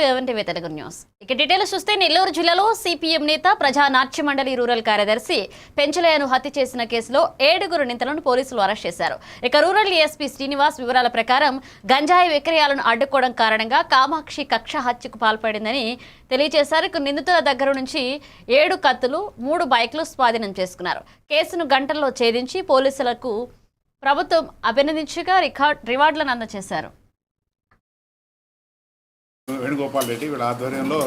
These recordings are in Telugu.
వెవంటివే తెలుగు న్యూస్. ఇక డీటెయిల్స్ చూస్తే నెల్లూరు జిల్లాలో సిపిఎం నేత ప్రజా నాట్య మండలి రూరల్ కార్యదర్శి పెంచలయ్యను హత్య చేసిన కేసులో 7 నిందితులను పోలీసులు అరెస్ట్ చేశారు. ఇక రూరల్ ఏఎస్పీ శ్రీనివాస్ వివరాల ప్రకారం గంజాయి విక్రయాలను అడ్డుకోవడం కారణంగా కామాక్షి కక్ష హత్యకు పాల్పడిందని తెలియజేశారు. ఇక నిందితుల దగ్గర నుంచి 7 కత్తులు 3 బైక్లు స్వాధీనం చేసుకున్నారు. కేసును గంటల్లో ఛేదించి పోలీసులకు ప్రభుత్వం అభినందించగా రివార్డులను అందజేశారు. వేణుగోపాల్ రెడ్డి వీళ్ళ ఆధ్వర్యంలో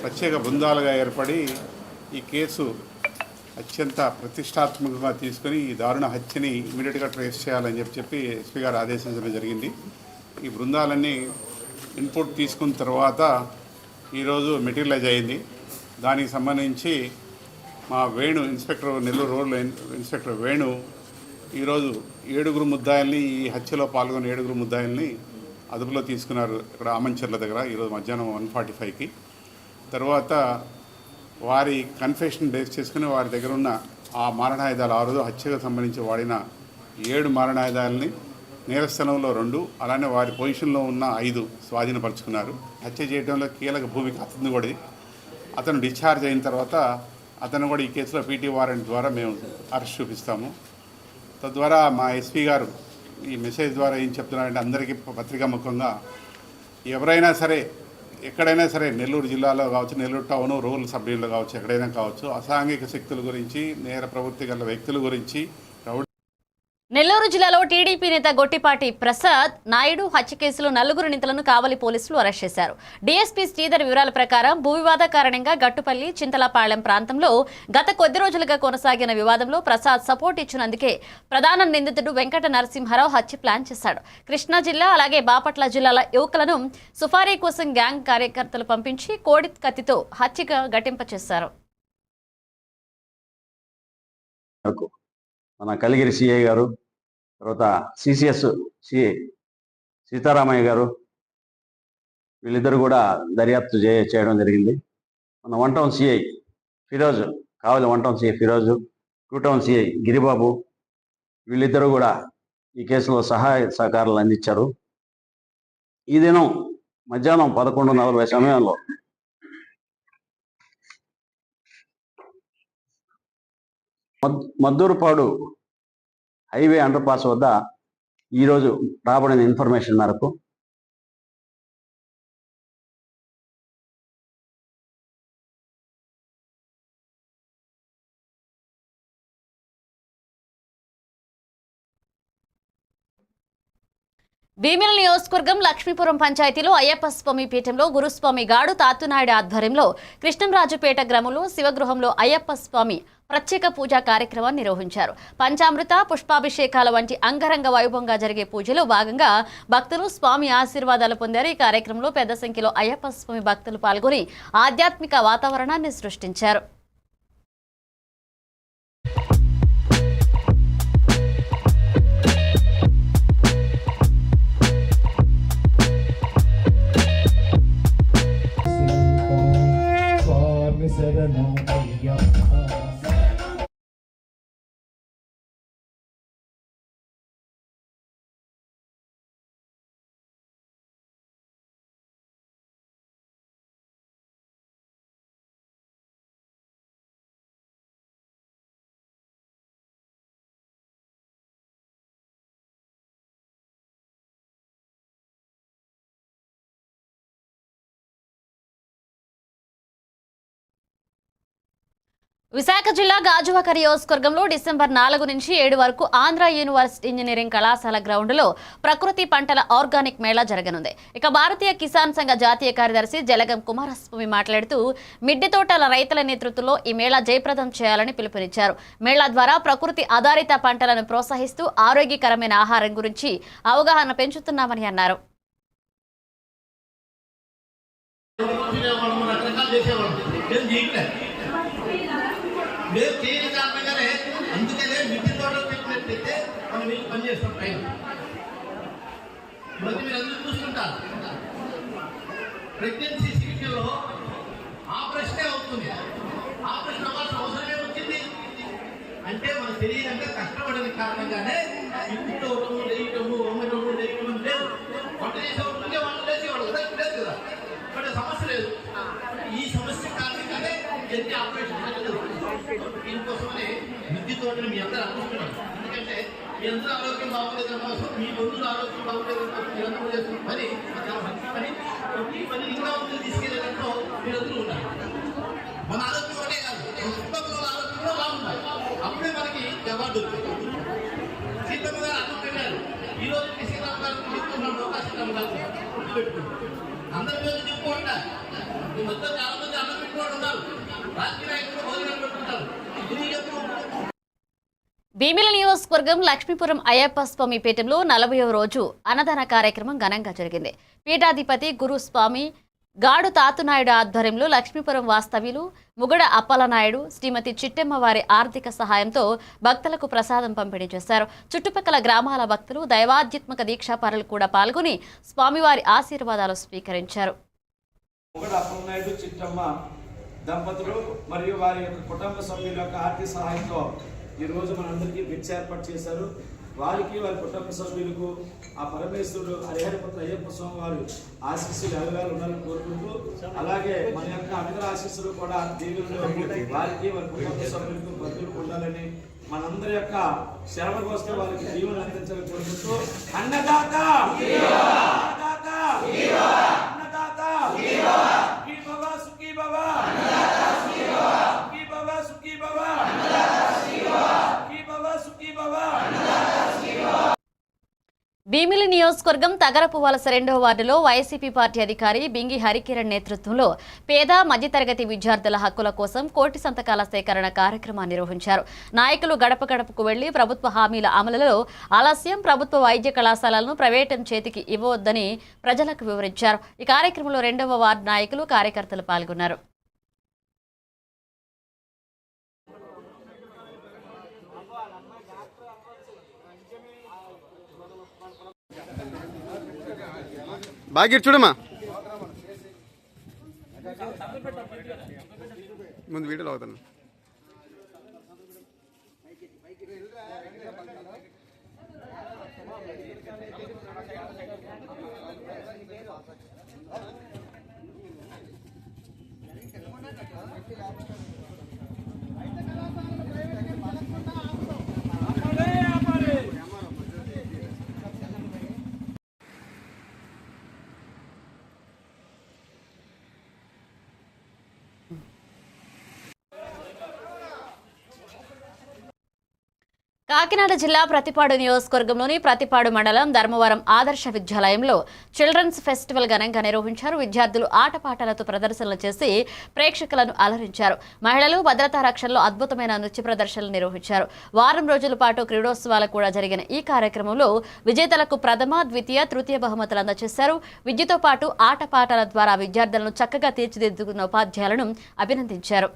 ప్రత్యేక బృందాలుగా ఏర్పడి ఈ కేసు అత్యంత ప్రతిష్టాత్మకంగా తీసుకొని ఈ దారుణ హత్యని ఇమీడియట్గా ట్రేస్ చేయాలని చెప్పి ఎస్పీ గారు ఆదేశించడం జరిగింది. ఈ బృందాలన్నీ ఇన్పుట్ తీసుకున్న తర్వాత ఈరోజు మెటీరియలైజ్ అయింది. దానికి సంబంధించి మా Venu inspector Nellore rural inspector Venu ఈరోజు 7 ముద్దాయిల్ని ఈ హత్యలో పాల్గొన్న 7 ముద్దాయిల్ని అదుపులో తీసుకున్నారు. ఇక్కడ ఆమంచర్ల దగ్గర ఈరోజు మధ్యాహ్నం 1:45కి. తర్వాత వారి కన్ఫెషన్ బేస్ చేసుకుని వారి దగ్గర ఉన్న ఆ మారణాయుధాలు 6 హత్యకు సంబంధించి వాడిన 7 మారణాయుధాలని నేరస్థలంలో 2 అలానే వారి పొజిషన్లో ఉన్న 5 స్వాధీనపరుచుకున్నారు. హత్య చేయడంలో కీలక భూమిక అతను కూడా అతను డిశ్చార్జ్ అయిన తర్వాత అతను కూడా ఈ కేసులో పీటీ వారెంట్ ద్వారా మేము అరెస్ట్ చూపిస్తాము. తద్వారా మా ఎస్పీ గారు ఈ మెసేజ్ ద్వారా ఏం చెప్తున్నారంటే అందరికీ పత్రికా ముఖంగా ఎవరైనా సరే ఎక్కడైనా సరే నెల్లూరు జిల్లాలో కావచ్చు, నెల్లూరు టౌను, రూరల్ సబ్ డివిజన్లో కావచ్చు, ఎక్కడైనా కావచ్చు, అసాంఘిక శక్తుల గురించి, నేర ప్రవృత్తి గల వ్యక్తుల గురించి నెల్లూరు జిల్లాలో టీడీపీ నేత గొట్టిపాటి ప్రసాద్ నాయుడు హత్య కేసులో 4 నిందితులను కావలి పోలీసులు అరెస్ట్ చేశారు. డీఎస్పీ శ్రీధర్ వివరాల ప్రకారం భూ వివాద కారణంగా గట్టుపల్లి చింతలపాలెం ప్రాంతంలో గత కొద్ది రోజులుగా కొనసాగిన వివాదంలో ప్రసాద్ సపోర్ట్ ఇచ్చినందుకే ప్రధాన నిందితుడు వెంకట నరసింహారావు హత్య ప్లాన్ చేశాడు. కృష్ణా జిల్లా అలాగే బాపట్ల జిల్లాల యువకులను సుఫారీ కోసం గ్యాంగ్ కార్యకర్తలు పంపించి కోడి కత్తితో హత్యగా ఘటింపచేశారు. మన కలిగిరి సిఐ గారు, తర్వాత సిసిఎస్ సిఐ సీతారామయ్య గారు వీళ్ళిద్దరు కూడా దర్యాప్తు చేయడం జరిగింది. మన 1 టౌన్ సిఐ ఫిరోజు, కావలి 1 town CI Firoz, 2 town CI Giribabu వీళ్ళిద్దరూ కూడా ఈ కేసులో సహాయ సహకారాలు అందించారు. ఈ దినం మధ్యాహ్నం 11:40 సమయంలో మద్దూరుపాడు హైవే అండర్ పాస్ వద్ద ఈరోజు రాబడిన ఇన్ఫర్మేషన్ మేరకు భీమిల నియోజకవర్గం లక్ష్మీపురం పంచాయతీలో అయ్యప్ప స్వామి పీఠంలో గురుస్వామి గాడు తాతునాయుడు ఆధ్వర్యంలో కృష్ణంరాజుపేట గ్రామంలో శివగృహంలో అయ్యప్ప స్వామి ప్రత్యేక పూజా కార్యక్రమాన్ని నిర్వహించారు. పంచామృత, పుష్పాభిషేకాల వంటి అంగరంగ వైభవంగా జరిగే పూజలో భాగంగా భక్తులు స్వామి ఆశీర్వాదాలు పొందారు. ఈ కార్యక్రమంలో పెద్ద సంఖ్యలో అయ్యప్ప స్వామి భక్తులు పాల్గొని ఆధ్యాత్మిక వాతావరణాన్ని సృష్టించారు. విశాఖ జిల్లా గాజువాక నియోజకవర్గంలో డిసెంబర్ 4 నుంచి 7 వరకు ఆంధ్ర యూనివర్సిటీ ఇంజనీరింగ్ కళాశాల గ్రౌండ్లో ప్రకృతి పంటల ఆర్గానిక్ మేళా జరగనుంది. ఇక భారతీయ కిసాన్ సంఘ జాతీయ కార్యదర్శి జలగం కుమారస్వామి మాట్లాడుతూ మిద్దె తోటల రైతుల నేతృత్వంలో ఈ మేళా జయప్రదం చేయాలని పిలుపునిచ్చారు. మేళా ద్వారా ప్రకృతి ఆధారిత పంటలను ప్రోత్సహిస్తూ ఆరోగ్యకరమైన ఆహారం గురించి అవగాహన పెంచుతున్నామని అన్నారు. మేము చేయని కారణంగానే అందుకనే మిద్దె తోటలు పెట్టినట్టయితే మనం వీళ్ళు పనిచేస్తాం. టైం మధ్య మీరు అందరూ చూస్తుంటారు, ప్రెగ్నెన్సీ సీజన్లో ఆపరేషనే అవుతుంది. ఆపరేషన్ అవ్వాల్సిన అవసరమే వచ్చింది అంటే మన శరీరం కష్టపడిన కారణంగానే ఇంటిలో లేయటము, అమ్మటము, లేయటం లేదు. వంట చేసేవాళ్ళు ఉండే వాళ్ళు లేచేవాళ్ళు కదా, లేదు కదా. బట్ ఇవన్నీ ఆపరేషన్ దీనికోసమని విద్యుత్ మీ అందరూ అనుకుంటున్నారు. ఎందుకంటే మీ అందరూ ఆరోగ్యం బాగుండేదాని కోసం, మీ బంధువుల ఆరోగ్యం బాగుండేదాని కోసం మీరందరూ చేస్తున్న పని చాలా మంచి పని. ఈ పని ఇంకా ముందుకు తీసుకెళ్లేదాంట్లో మీరందరూ ఉన్నారు. మన ఆరోగ్యం ఒకటే కాదు, చుట్టుపక్కల ఆరోగ్యం కూడా బాగుండాలి. అప్పుడే మనకి అవార్డు సీతమ్మ గారు అనుకుంటున్నారు. ఈ రోజు సీతమ్మ గారు చెప్తున్నాడు, సీతమ్మ గారు గుర్తుపెట్టుకుంటారు. అందరి మీద చెప్పుకుంటా ఈ మొత్తం చాలా మంది అన్నం పెట్టుకోవడం ఉన్నారు. రాజకీయ నాయకులు భోజనం పెట్టుకుంటారు. ఇది ఎప్పుడు భీమిలి నియోజకవర్గం లక్ష్మీపురం అయ్యప్ప స్వామి పీఠంలో 40వ రోజు అన్నదాన కార్యక్రమం ఘనంగా జరిగింది. పీఠాధిపతి గురుస్వామి గాడు తాతునాయుడు ఆధ్వర్యంలో లక్ష్మీపురం వాస్తవ్యులు ముగడ అప్పలనాయుడు, శ్రీమతి చిట్టెమ్మ వారి ఆర్థిక సహాయంతో భక్తులకు ప్రసాదం పంపిణీ చేశారు. చుట్టుపక్కల గ్రామాల భక్తులు, దైవాధ్యాత్మిక దీక్షాపరులు కూడా పాల్గొని స్వామివారి ఆశీర్వాదాలు స్వీకరించారు. ముగడ అప్పలనాయుడు, చిట్టమ్మ దంపతులు మరియు వారి యొక్క కుటుంబ సభ్యుల యొక్క ఆర్థిక సహాయంతో ఈరోజు మనందరికీ భిక్ష ఏర్పాటు చేశారు. వారికి వారి కుటుంబ సభ్యులకు ఆ పరమేశ్వరుడు హరిహరపుత్ర అయ్యప్ప స్వామి వారు ఆశీస్సులు ఎలవేళ ఉండాలని కోరుకుంటూ, అలాగే మన యొక్క అందరి ఆశీస్సులు కూడా దేవుళ్ళు వారికి వారి కుటుంబ సభ్యులకు భక్తులకు ఉండాలని, మనందరి యొక్క శరణకు వస్తే వారికి జీవనం అందించాలని కోరుకుంటూ అన్నదాత అన్నదాత అన్నదాత సుఖీ భవ సుఖీ భవ సుఖీ భవ సుఖీ భవ భీమిలి నియోజకవర్గం తగరపు వలస 2వ వార్డులో వైసీపీ పార్టీ అధికారి బింగి హరికిరణ్ నేతృత్వంలో పేద మధ్యతరగతి విద్యార్థుల హక్కుల కోసం కోటి సంతకాల సేకరణ కార్యక్రమాన్ని నిర్వహించారు. నాయకులు గడప గడపకు వెళ్లి ప్రభుత్వ హామీల అమలులో ఆలస్యం, ప్రభుత్వ వైద్య కళాశాలలను ప్రైవేటు చేతికి ఇవ్వవద్దని ప్రజలకు వివరించారు. ఈ కార్యక్రమంలో 2వ వార్డు నాయకులు, కార్యకర్తలు పాల్గొన్నారు. బాగా చూడమ్మా, ముందు వీడియోలో అవుతాను. కాకినాడ జిల్లా ప్రతిపాడు నియోజకవర్గంలోని ప్రతిపాడు మండలం ధర్మవరం ఆదర్శ విద్యాలయంలో చిల్డ్రన్స్ ఫెస్టివల్ ఘనంగా నిర్వహించారు. విద్యార్థులు ఆటపాటలతో ప్రదర్శనలు చేసి ప్రేక్షకులను అలరించారు. మహిళలు భద్రతా రక్షణలో అద్భుతమైన నృత్య ప్రదర్శనలు నిర్వహించారు. వారం రోజుల పాటు క్రీడోత్సవాలు కూడా జరిగిన ఈ కార్యక్రమంలో విజేతలకు ప్రథమ, ద్వితీయ, తృతీయ బహుమతులు అందజేశారు. విద్యతో పాటు ఆటపాటల ద్వారా విద్యార్థులను చక్కగా తీర్చిదిద్దుకున్న ఉపాధ్యాయులను అభినందించారు.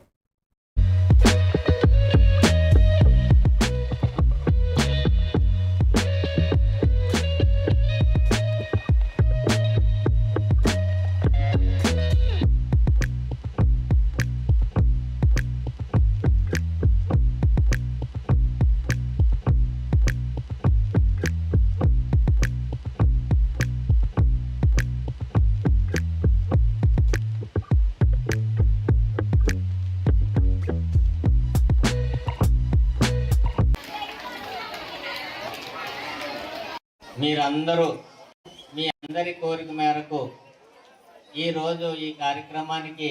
మీరందరూ మీ అందరి కోరిక మేరకు ఈరోజు ఈ కార్యక్రమానికి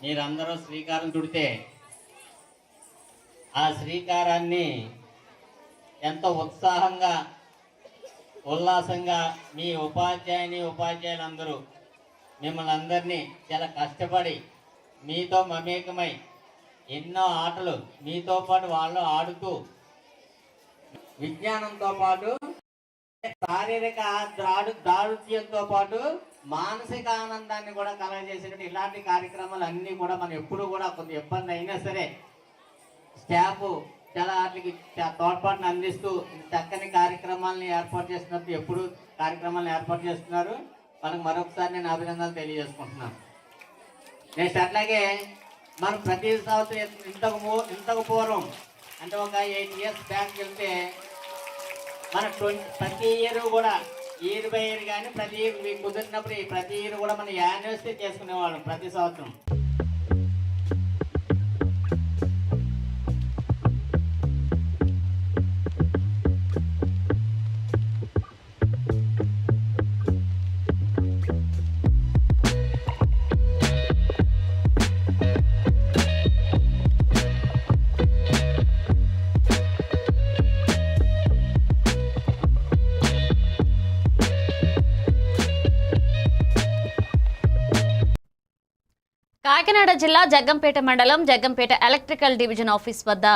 మీరందరూ శ్రీకారం చుడితే ఆ శ్రీకారాన్ని ఎంతో ఉత్సాహంగా, ఉల్లాసంగా మీ ఉపాధ్యాయులందరూ మిమ్మల్ని అందరినీ చాలా కష్టపడి మీతో మమేకమై ఎన్నో ఆటలు మీతో పాటు వాళ్ళు ఆడుతూ విజ్ఞానంతో పాటు శారీరక దారుత్యంతో పాటు మానసిక ఆనందాన్ని కూడా కలగజేసేటువంటి ఇలాంటి కార్యక్రమాలు అన్నీ కూడా మనం ఎప్పుడు కూడా కొంత ఇబ్బంది అయినా సరే స్టాఫ్ చాలా వాటికి తోడ్పాటును అందిస్తూ చక్కని కార్యక్రమాలను ఏర్పాటు చేస్తున్నట్టు ఎప్పుడు కార్యక్రమాలను ఏర్పాటు చేస్తున్నారు. మనకు మరొకసారి నేను అభినందనలు తెలియజేసుకుంటున్నాను. నెక్స్ట్ అట్లాగే మనం ప్రతి సంవత్సరం ఇంతకు పూర్వం అంటే ఒక 8 years బ్యాక్ వెళ్తే మన ప్రతి ఇయర్ కూడా ఇయర్ బై ఇయర్ కానీ ప్రతి ఇయర్ మీకు కుదిరినప్పుడు ప్రతి ఇయర్ కూడా మన యానివర్సరీ చేసుకునేవాళ్ళం ప్రతి సంవత్సరం. కాకినాడ జిల్లా జగ్గంపేట మండలం జగ్గంపేట ఎలక్ట్రికల్ డివిజన్ ఆఫీస్ వద్ద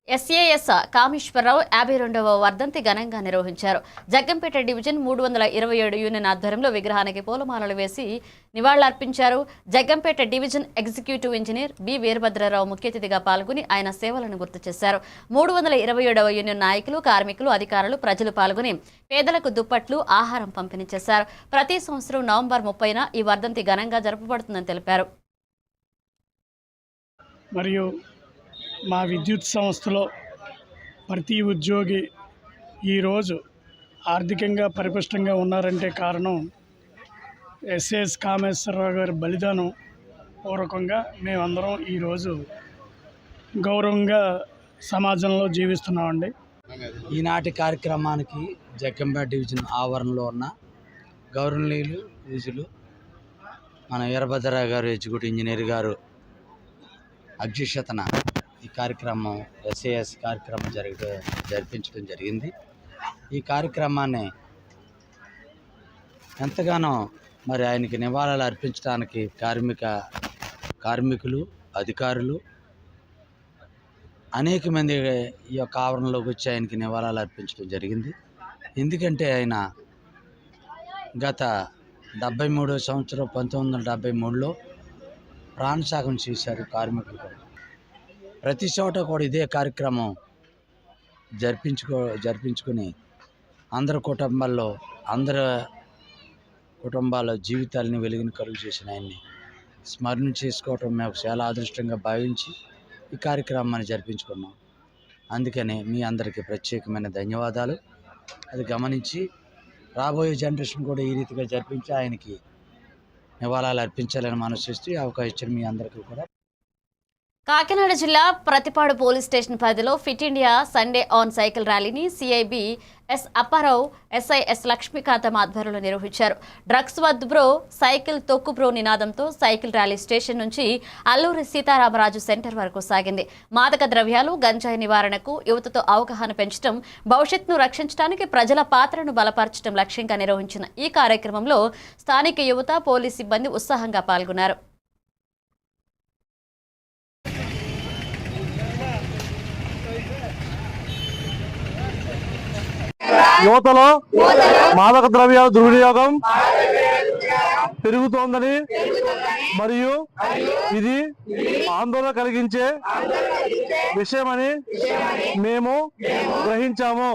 ఎస్ఏఎస్ కామేశ్వరరావు 52వ వర్ధంతి ఘనంగా నిర్వహించారు. జగ్గంపేట డివిజన్ 327 యూనియన్ ఆధ్వర్యంలో విగ్రహానికి పూలమాలలు వేసి నివాళులర్పించారు. Jaggampeta division executive engineer B Veerabhadrarao ముఖ్య అతిథిగా పాల్గొని ఆయన సేవలను గుర్తు చేశారు. 327వ యూనియన్ నాయకులు, కార్మికులు, అధికారులు, ప్రజలు పాల్గొని పేదలకు దుప్పట్లు, ఆహారం పంపిణీ చేశారు. ప్రతి సంవత్సరం నవంబర్ 30న ఈ వర్ధంతి ఘనంగా జరపబడుతుందని తెలిపారు. మరియు మా విద్యుత్ సంస్థలో ప్రతి ఉద్యోగి ఈరోజు ఆర్థికంగా పరిపుష్టంగా ఉన్నారంటే కారణం ఎస్ఎస్ కామేశ్వరరావు గారి బలిదానం పూర్వకంగా మేమందరం ఈరోజు గౌరవంగా సమాజంలో జీవిస్తున్నామండి. ఈనాటి కార్యక్రమానికి జగ్గంపేట డివిజన్ ఆవరణలో ఉన్న గౌరవనీయులు పూజలు మన వీరభద్రరావు గారు ఎగ్జిక్యూటివ్ ఇంజనీర్ గారు అధ్యక్షతన ఈ కార్యక్రమం ఎస్ఏఎస్ కార్యక్రమం జరిపించడం జరిగింది. ఈ కార్యక్రమాన్ని ఎంతగానో మరి ఆయనకి నివాళులు అర్పించడానికి కార్మికులు, అధికారులు అనేక మంది ఈ యొక్క ఆవరణలోకి వచ్చి ఆయనకి నివాళులు అర్పించడం జరిగింది. ఎందుకంటే ఆయన గత 73వ సంవత్సరం 1973లో ప్రాణత్యాగం చేశారు. కార్మికులు ప్రతి చోట కూడా ఇదే కార్యక్రమం జరిపించుకుని అందరి కుటుంబాల జీవితాలని వెలుగుని కలుగు చేసిన ఆయన్ని స్మరణ చేసుకోవటం మేము చాలా అదృష్టంగా భావించి ఈ కార్యక్రమాన్ని జరిపించుకున్నాం. అందుకనే మీ అందరికీ ప్రత్యేకమైన ధన్యవాదాలు. అది గమనించి రాబోయే జనరేషన్ కూడా ఈ రీతిగా జరిపించి ఆయనకి నివాళులు అర్పించాలని మనసిస్తూ ఈ అవకాశం ఇచ్చిన మీ అందరికీ కూడా. కాకినాడ జిల్లా ప్రతిపాడు పోలీస్ స్టేషన్ పరిధిలో Fit India Sunday on cycle ర్యాలీని CIB S Apparao, SI S Lakshmikantham ఆధ్వర్యంలో నిర్వహించారు. డ్రగ్స్ వద్దు బ్రో, సైకిల్ తొక్కు బ్రో నినాదంతో సైకిల్ ర్యాలీ స్టేషన్ నుంచి అల్లూరి సీతారామరాజు సెంటర్ వరకు సాగింది. మాదక ద్రవ్యాలు, గంజాయి నివారణకు యువతతో అవగాహన పెంచడం, భవిష్యత్తును రక్షించడానికి ప్రజల పాత్రను బలపరచడం లక్ష్యంగా నిర్వహించిన ఈ కార్యక్రమంలో స్థానిక యువత, పోలీస్ సిబ్బంది ఉత్సాహంగా పాల్గొన్నారు. యువతలో మాదక ద్రవ్యాల దుర్వినియోగం పెరుగుతోందని మరియు ఇది ఆందోళన కలిగించే విషయమని మేము గ్రహించాము.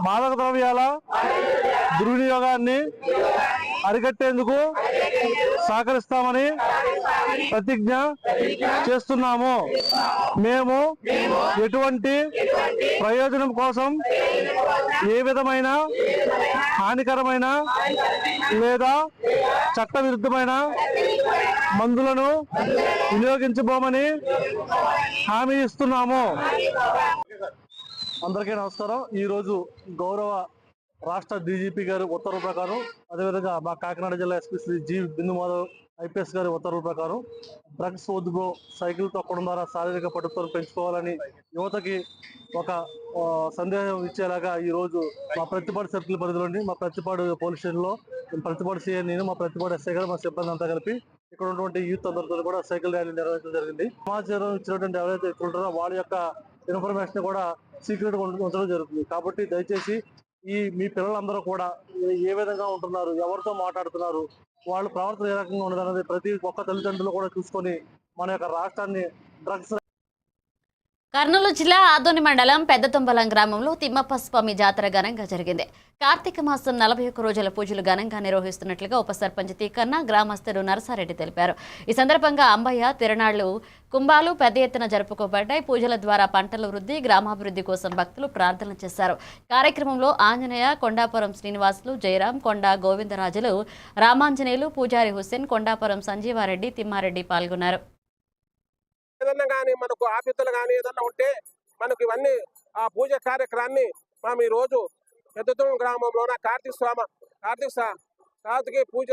మాదక ద్రవ్యాల దుర్వినియోగాన్ని అరికట్టేందుకు సహకరిస్తామని ప్రతిజ్ఞ చేస్తున్నాము. మేము ఎటువంటి ప్రయోజనం కోసం ఏ విధమైన హానికరమైన లేదా చట్టవిరుద్ధమైన మందులను వినియోగించబోమని హామీ ఇస్తున్నాము. అందరికీ నమస్కారం. ఈరోజు గౌరవ రాష్ట్ర డీజీపీ గారి ఉత్తర్వుల ప్రకారం, అదేవిధంగా మా కాకినాడ జిల్లా ఎస్పీ శ్రీ జి బిందు మాధవ్ ఐపీఎస్ గారి ఉత్తర్వుల ప్రకారం డ్రగ్స్ వద్దు, సైకిల్ తొక్కడం ద్వారా శారీరక పట్టుదలను పెంచుకోవాలని యువతకి ఒక సందేశం ఇచ్చేలాగా ఈరోజు మా ప్రతిపాడు సర్కిల్ పరిధిలోని మా ప్రతిపాడు పోలీస్ స్టేషన్లో ప్రతిపాడు సీఐ నేను, మా ప్రతిపాడు ఎస్ఐ గారు, మా సిబ్బంది అంతా కలిపి ఇక్కడ ఉన్నటువంటి యూత్ అందరితో కూడా సైకిల్ ర్యాలీ నిర్వహించడం జరిగింది. సమాచారం ఇచ్చినటువంటి ఎవరైతే ఉంటారో వాళ్ళ యొక్క ఇన్ఫర్మేషన్ కూడా సీక్రెట్గా ఉంచడం జరుగుతుంది. కాబట్టి దయచేసి మీ పిల్లలందరూ కూడా ఏ విధంగా ఉంటున్నారు, ఎవరితో మాట్లాడుతున్నారు, వాళ్ళ ప్రవర్తన ఏ రకంగా ఉన్నదన్నది ప్రతి ఒక్క తల్లిదండ్రులు కూడా చూసుకొని మన యొక్క రాష్ట్రాన్ని డ్రగ్స్. కర్నూలు జిల్లా ఆదోని మండలం పెద్దతుంబలం గ్రామంలో తిమ్మప్ప స్వామి జాతర ఘనంగా జరిగింది. కార్తీక మాసం 41 రోజుల పూజలు ఘనంగా నిర్వహిస్తున్నట్లుగా ఉప సర్పంచ్ తీకన్న, గ్రామస్తుడు నరసారెడ్డి తెలిపారు. ఈ సందర్భంగా అంబయ్య తిరణాళ్లు, కుంభాలు పెద్ద ఎత్తున జరుపుకోబడ్డాయి. పూజల ద్వారా పంటల వృద్ధి, గ్రామాభివృద్ధి కోసం భక్తులు ప్రార్థనలు చేశారు. కార్యక్రమంలో ఆంజనేయ, కొండాపురం శ్రీనివాసులు, జయరాం, కొండా గోవిందరాజులు, రామాంజనేయులు, పూజారి హుస్సేన్, కొండాపురం సంజీవారెడ్డి, తిమ్మారెడ్డి పాల్గొన్నారు. ఏదన్నా కానీ మనకు ఆఫీసులు కానీ ఏదన్నా ఉంటే మనకు ఇవన్నీ ఆ పూజ కార్యక్రమాన్ని మనం ఈరోజు పెద్దతుం గ్రామంలోన కార్తీక పూజ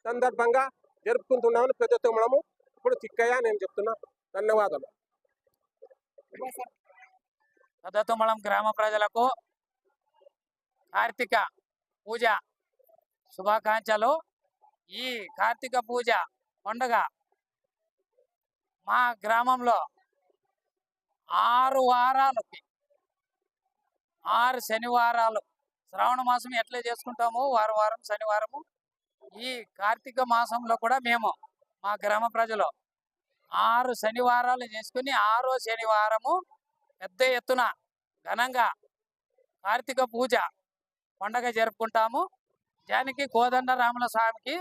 సందర్భంగా జరుపుకుంటున్నామని పెద్దతుమ్మడము. ఇప్పుడు చిక్కయ్య నేను చెప్తున్నా. ధన్యవాదాలు. పెద్దతుమ్మలం గ్రామ ప్రజలకు కార్తీక పూజ శుభాకాంక్షలు. ఈ కార్తీక పూజ పండుగ మా గ్రామంలో 6 వారాలకి 6 శనివారాలు శ్రావణ మాసం ఎట్లా చేసుకుంటామో వారం శనివారము ఈ కార్తీక మాసంలో కూడా మేము మా గ్రామ ప్రజలు 6 శనివారాలు చేసుకుని 6వ శనివారము పెద్ద ఎత్తున ఘనంగా కార్తీక పూజ పండగ జరుపుకుంటాము. జానకి కోదండరాముల స్వామికి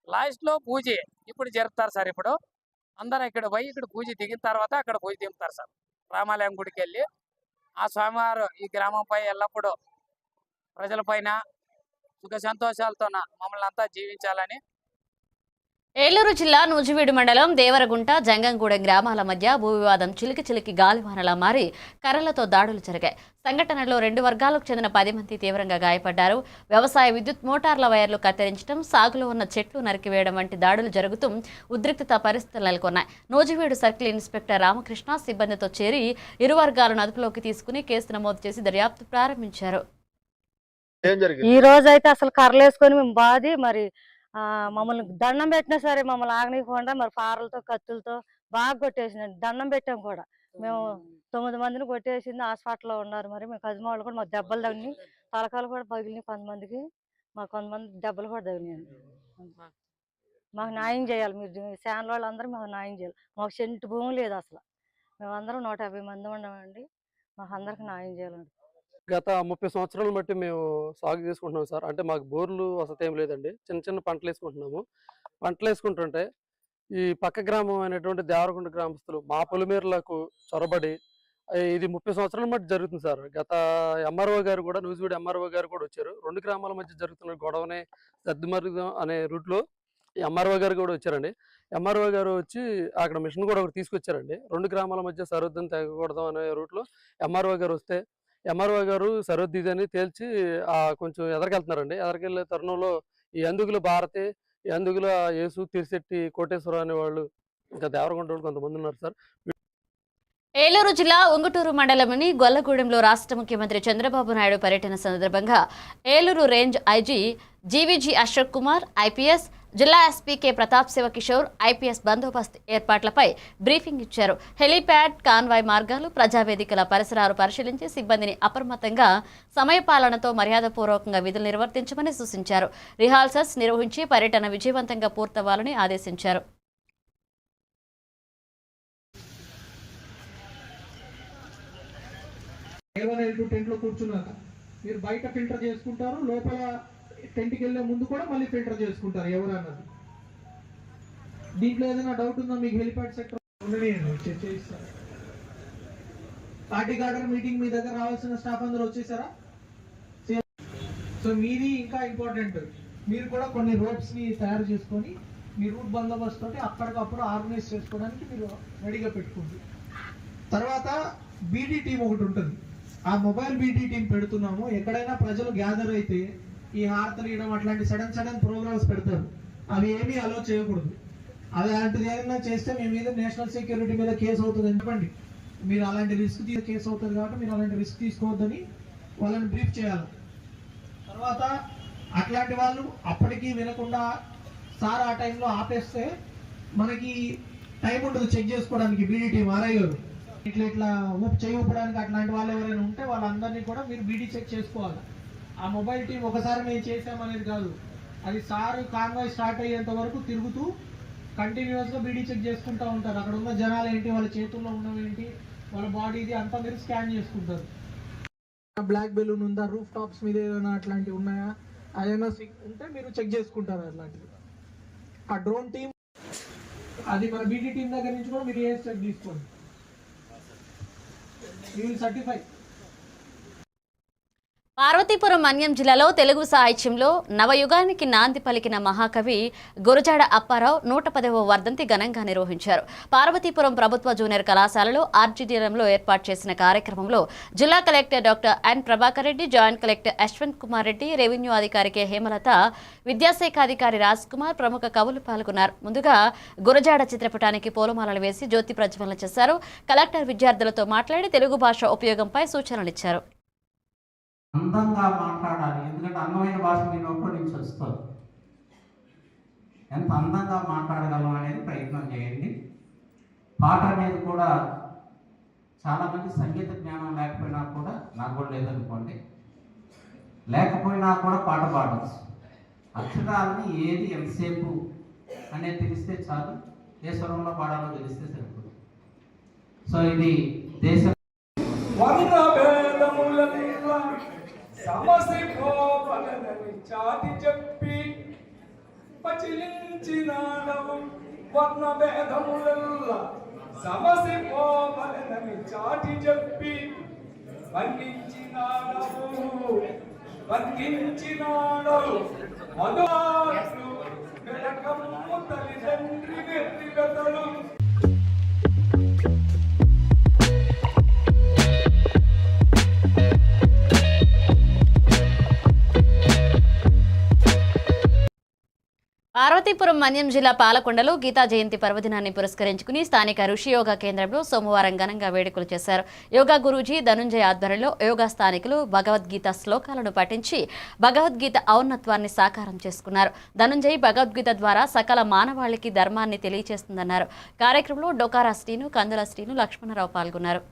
లాస్ట్లో పూజ ఇప్పుడు జరుపుతారు సార్. ఇప్పుడు అందరూ ఇక్కడ పోయి ఇక్కడ పూజ దిగిన తర్వాత అక్కడ పూజ దింపుతారు సార్. రామాలయం గుడికి వెళ్ళి ఆ స్వామివారు ఈ గ్రామంపై ఎల్లప్పుడూ ప్రజలపైన సుఖ సంతోషాలతో మమ్మల్ని అంతా జీవించాలని. ఏలూరు జిల్లా నూజివీడు మండలం దేవరగుంట జంగంగూడెం గ్రామాల మధ్య భూ వివాదం చిలికి గాలివానలా మారి కర్రలతో దాడులు జరిగాయి. సంఘటనలో 2 వర్గాలకు చెందిన 10 మంది తీవ్రంగా గాయపడ్డారు. వ్యవసాయ విద్యుత్ మోటార్ల వైర్లు కత్తిరించడం, సాగులో ఉన్న చెట్లు నరికివేయడం వంటి దాడులు జరుగుతూ ఉద్రిక్తత పరిస్థితులు నెలకొన్నాయి. నూజివీడు సర్కిల్ ఇన్స్పెక్టర్ రామకృష్ణ సిబ్బందితో చేరి ఇరు వర్గాలను అదుపులోకి తీసుకుని కేసు నమోదు చేసి దర్యాప్తు ప్రారంభించారు. ఈ రోజైతే అసలు కర్రలేసుకొని మేము బాది మరి మమ్మల్ని దండం పెట్టినా సరే మమ్మల్ని ఆగనీయకుండా మరి పారలతో కత్తులతో బాగా కొట్టేసిందండి. దండం పెట్టాం కూడా మేము 9 మందిని కొట్టేసింది. హాస్పిటల్లో ఉన్నారు. మరి మేము కజిమాళ్ళు కూడా మాకు దెబ్బలు తగిలినాయి, తలకాలు కూడా పగిలినాయి. కొంతమందికి కొంతమంది దెబ్బలు కూడా తగిలినాయండి. మాకు న్యాయం చేయాలి. మీరు ఛానల్ వాళ్ళందరూ మాకు న్యాయం చేయాలి. మాకు సెంటు భూమి లేదు అసలు. మేమందరం 150 మంది ఉన్నామండి. మాకు అందరికి న్యాయం చేయాలండి. గత 30 సంవత్సరాలు బట్టి మేము సాగు చేసుకుంటున్నాం సార్. అంటే మాకు బోర్లు వసతి ఏం లేదండి. చిన్న పంటలు వేసుకుంటున్నాము. పంటలు వేసుకుంటుంటే ఈ పక్క గ్రామం అనేటువంటి దేవరగుంట గ్రామస్తులు మా పొలిమేరలకు చొరబడి ఇది 30 సంవత్సరాల మధ్య జరుగుతుంది సార్. గత ఎంఆర్ఓ గారు కూడా నూజివీడు ఎంఆర్ఓ గారు కూడా వచ్చారు. 2 గ్రామాల మధ్య జరుగుతున్న గొడవనే సర్దుమరుగు అనే రూట్లో ఎంఆర్ఓ గారు కూడా వచ్చారండి. ఎంఆర్ఓ గారు వచ్చి అక్కడ మిషన్ కూడా ఒకటి తీసుకొచ్చారండి. 2 గ్రామాల మధ్య సరిహద్దును తెగకూడదు అనే రూట్లో ఎంఆర్ఓ గారు వస్తే ఎంఆర్ఓ గారు సరిహద్దు ఇదని తేల్చి కొంచెం ఎదరికెళ్తున్నారండి. ఎదరికెళ్ళే తరుణంలో ఈ అందుగుల భారతి, ఈ అందుగుల యేసు, తిరిశెట్టి, కోటేశ్వర అనేవాళ్ళు ఇంకా దేవరగుంట వాళ్ళు కొంతమంది ఉన్నారు సార్. ఏలూరు జిల్లా ఉంగుటూరు మండలంలోని గొల్లగూడెంలో రాష్ట్ర ముఖ్యమంత్రి చంద్రబాబు నాయుడు పర్యటన సందర్భంగా Eluru range IG GVG Ashok Kumar IPS, జిల్లా SP K Pratap Shivakishore IPS బందోబస్తు ఏర్పాట్లపై బ్రీఫింగ్ ఇచ్చారు. హెలీప్యాడ్, కాన్వాయ్ మార్గాలు, ప్రజావేదికల పరిసరాలు పరిశీలించి సిబ్బందిని అప్రమత్తంగా సమయపాలనతో మర్యాదపూర్వకంగా విధులు నిర్వర్తించమని సూచించారు. రిహార్సల్స్ నిర్వహించి పర్యటన విజయవంతంగా పూర్తవ్వాలని ఆదేశించారు. టెంట్లో కూర్చున్నాక మీరు బయట ఫిల్టర్ చేసుకుంటారు, లోపల టెంట్కి వెళ్ళే ముందు కూడా మళ్ళీ ఫిల్టర్ చేసుకుంటారు ఎవరు అన్నది. దీంట్లో ఏదైనా డౌట్ ఉందా మీకు? హెలిప్యాడ్ సెక్టర్ చేయిస్తారు. పార్టీ గార్డర్ మీటింగ్ మీ దగ్గర రావాల్సిన స్టాఫ్ అందరూ వచ్చేసారా? సో మీది ఇంకా ఇంపార్టెంట్, మీరు కూడా కొన్ని రోడ్స్ ని తయారు చేసుకొని మీ రూట్ బందోబస్తు తోటి అప్పటికప్పుడు ఆర్గనైజ్ చేసుకోవడానికి మీరు రెడీగా పెట్టుకోండి. తర్వాత బీడీ టీం ఒకటి ఉంటుంది. ఆ మొబైల్ బీడీ టీం పెడుతున్నాము. ఎక్కడైనా ప్రజలు గ్యాదర్ అయితే ఈ హారతలు ఇవ్వడం అట్లాంటి సడన్ ప్రోగ్రామ్స్ పెడతారు. అవి ఏమీ అలో చేయకూడదు. అలాంటిది ఏదైనా చేస్తే మీ మీద నేషనల్ సెక్యూరిటీ మీద కేసు అవుతుంది చెప్పండి. మీరు అలాంటి రిస్క్ కేసు అవుతుంది కాబట్టి మీరు అలాంటి రిస్క్ తీసుకోవద్దని వాళ్ళని బ్రీఫ్ చేయాలి. తర్వాత అట్లాంటి వాళ్ళు అప్పటికీ వినకుండా సార్ ఆ టైంలో ఆపేస్తే మనకి టైం ఉంటుంది చెక్ చేసుకోవడానికి. బీడీ టీం ఆర్ఐ గారు ఇట్లా చేయి ఊపడానికి అట్లాంటి వాళ్ళు ఎవరైనా ఉంటే వాళ్ళందరినీ కూడా మీరు బీడీ చెక్ చేసుకోవాలి. ఆ మొబైల్ టీం ఒకసారి మేము చేసామనేది కాదు, అది సార్ కాన్వాయ్ స్టార్ట్ అయ్యేంత వరకు తిరుగుతూ కంటిన్యూస్గా బీడీ చెక్ చేసుకుంటూ ఉంటారు. అక్కడ ఉన్న జనాలు ఏంటి, వాళ్ళ చేతుల్లో ఉన్నవేంటి, వాళ్ళ బాడీది అంతా మీరు స్కాన్ చేసుకుంటారు. బ్లాక్ బెలూన్ ఉందా, రూఫ్ టాప్స్ మీద ఏదైనా అట్లాంటివి ఉన్నాయా, ఏదైనా ఉంటే మీరు చెక్ చేసుకుంటారు. అట్లాంటివి ఆ డ్రోన్ టీం అది మన బీడీ టీం దగ్గర నుంచి కూడా మీరు ఏ చెక్ తీసుకోండి. You will certify. Parvathipuram Manyam జిల్లాలో తెలుగు సాహిత్యంలో నవయుగానికి నాంది పలికిన మహాకవి గురజాడ అప్పారావు 110వ వర్ధంతి ఘనంగా నిర్వహించారు. పార్వతీపురం ప్రభుత్వ జూనియర్ కళాశాలలో ఆర్జిడియంలో ఏర్పాటు చేసిన కార్యక్రమంలో జిల్లా collector doctor N Prabhakar Reddy, joint collector Yashwant Kumar Reddy, revenue అధికారి కె హేమలత, విద్యాశాఖ అధికారి రాజ్ కుమార్, ప్రముఖ కవులు పాల్గొన్నారు. ముందుగా గురజాడ చిత్రపటానికి పూలమాలలు వేసి జ్యోతి ప్రజ్వలన చేశారు. కలెక్టర్ విద్యార్థులతో మాట్లాడి తెలుగు భాష ఉపయోగంపై సూచనలు ఇచ్చారు. అందంగా మాట్లాడాలి, ఎందుకంటే అందమైన భాష మీ నోట్లో నుంచి వస్తుంది. ఎంత అందంగా మాట్లాడగలం అనేది ప్రయత్నం చేయండి. పాట అనేది కూడా చాలామంది సంగీత జ్ఞానం లేకపోయినా కూడా, నాకు కూడా లేదనుకోండి, లేకపోయినా కూడా పాట పాడవచ్చు. అక్షరాలని ఏది ఎంతసేపు అనేది తెలిస్తే చాలు, ఏ స్వరంలో పాడాలో తెలిస్తే సరిపోతుంది. సో ఇది దేశం చాటి చెప్పి పచిలించినాడవు వర్ణ భేదములల్లా సమసిపోవలనని చాటి చెప్పి వర్ణించినాడవు మధువాట్లు వెలకమ్ము తల్లిదండ్రి వ్యక్తిగతలు. పార్వతీపురం మన్యం జిల్లా పాలకొండలో గీతా జయంతి పర్వదినాన్ని పురస్కరించుకుని స్థానిక ఋషి యోగా కేంద్రంలో సోమవారం ఘనంగా వేడుకలు చేశారు. యోగా గురూజీ ధనుంజయ ఆధ్వర్యంలో యోగా స్థానికులు భగవద్గీత శ్లోకాలను పఠించి భగవద్గీత ఔన్నత్వాన్ని సాకారం చేసుకున్నారు. ధనుంజయ్ భగవద్గీత ద్వారా సకల మానవాళికి ధర్మాన్ని తెలియజేస్తుందన్నారు. కార్యక్రమంలో డొకారా శ్రీను, కందుల శ్రీను, లక్ష్మణరావు పాల్గొన్నారు.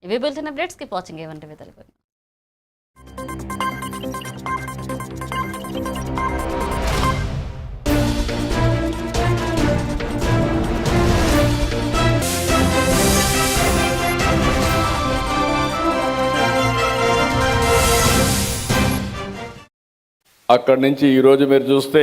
ఇవి bulletin updates. Keep watching A1 Telugu. అక్కడి నుంచి ఈరోజు మీరు చూస్తే